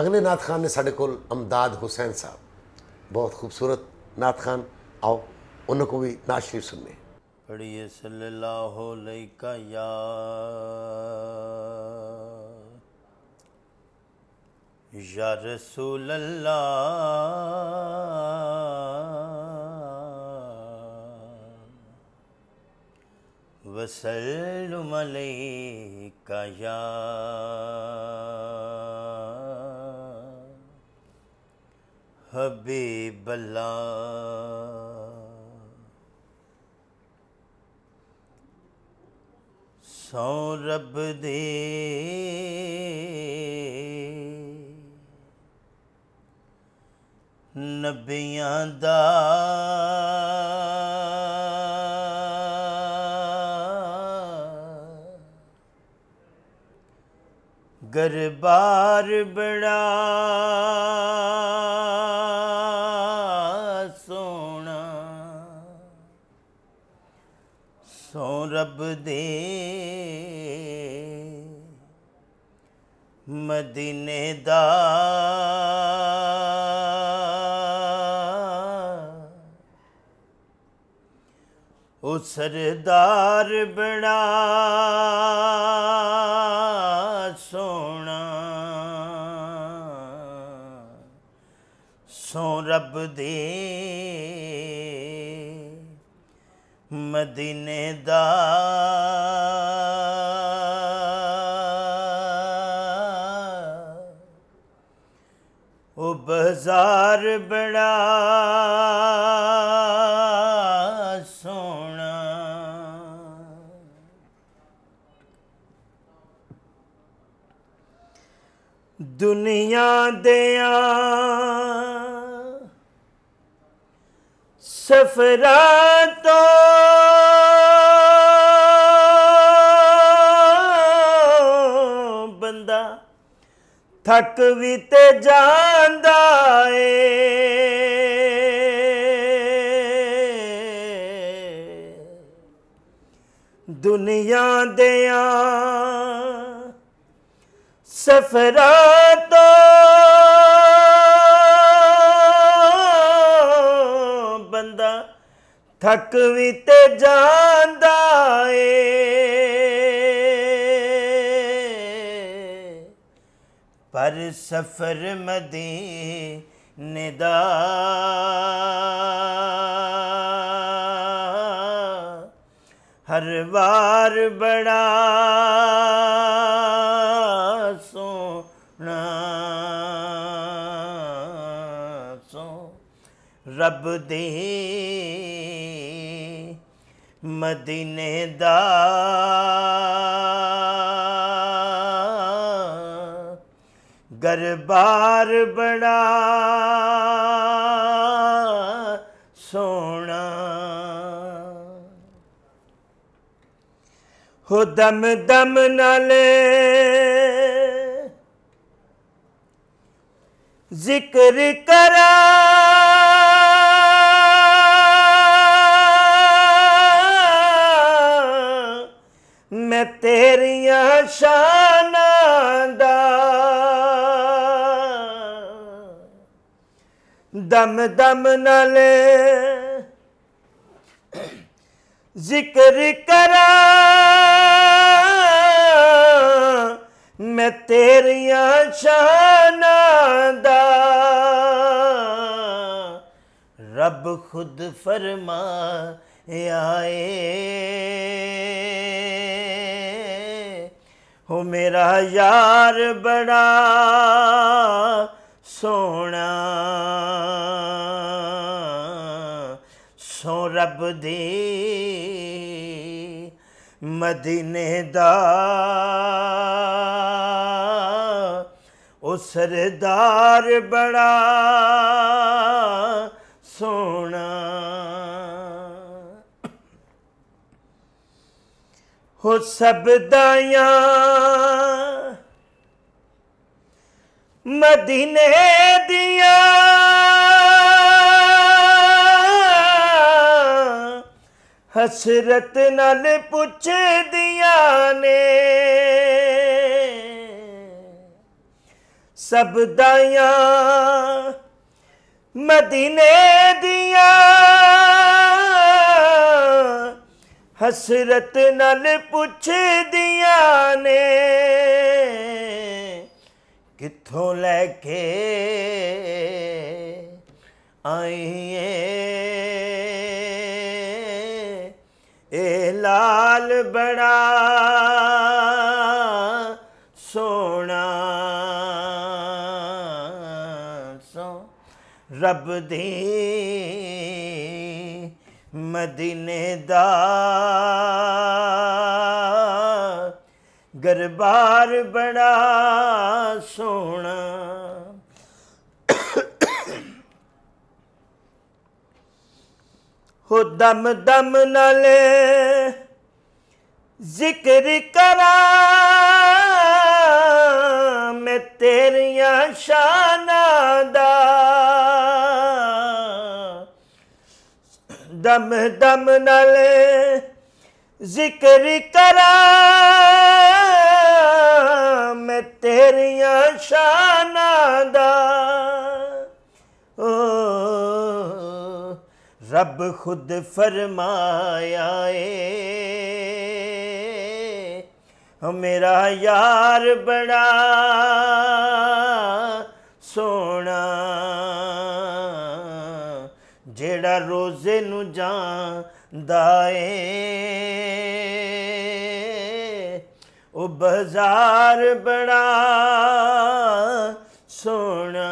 अगले नात खान ने साढ़े कोल अमदाद हुसैन साहब, बहुत खूबसूरत नात खान, आओ उनको भी नात शरीफ सुनने। पढ़िए सल्लल्लाहु अलैका या रसूल अल्लाह वसल्लम अलैका या हबीब अल्लाह। सौ रब दे नबियां दा गरबार बड़ा सोना। सौ रब दे मदीने दा ओ सरदार बड़ा सोना। सौ रब दे मदीने दा ओ बाजार बड़ा सोना। दुनिया दिया सफरा तो बंदा थक भी ते जांदा दुनिया दिया सफरा तो बंदा थक भी ते जांदा पर सफर मदीने दा हर बार बड़ा सोना। सो रब दे मदीने दा गरबार बड़ा सोना। हो दम दम नाले जिक्र करा मैं तेरिया शानां दा। दम दम नाले जिक्र करा मैं तेरिया शानां दा। रब खुद फरमाया हो मेरा यार बड़ा सोना। सो रब दे मदीने दा ओ सरदार बड़ा सोना। हो सब दाया मदीने दिया हसरत नाल पुछ दिया ने सबदाइयां मदीने दिया हसरत नाल पुछ दिया ने कित्थों लैके आईए ए लाल बड़ा सोना सो रब दी मदीने दा गरबार बड़ा सोना। हो दम दम नाले जिक्र करा मैं तेरिया शाना दा दम दम नाले जिक्र करा मैं तेरिया शाना दा ओ रब खुद फरमाया मेरा यार बड़ा सोना जेड़ा रोज़े नू जांदा ओ बाजार बड़ा सोना।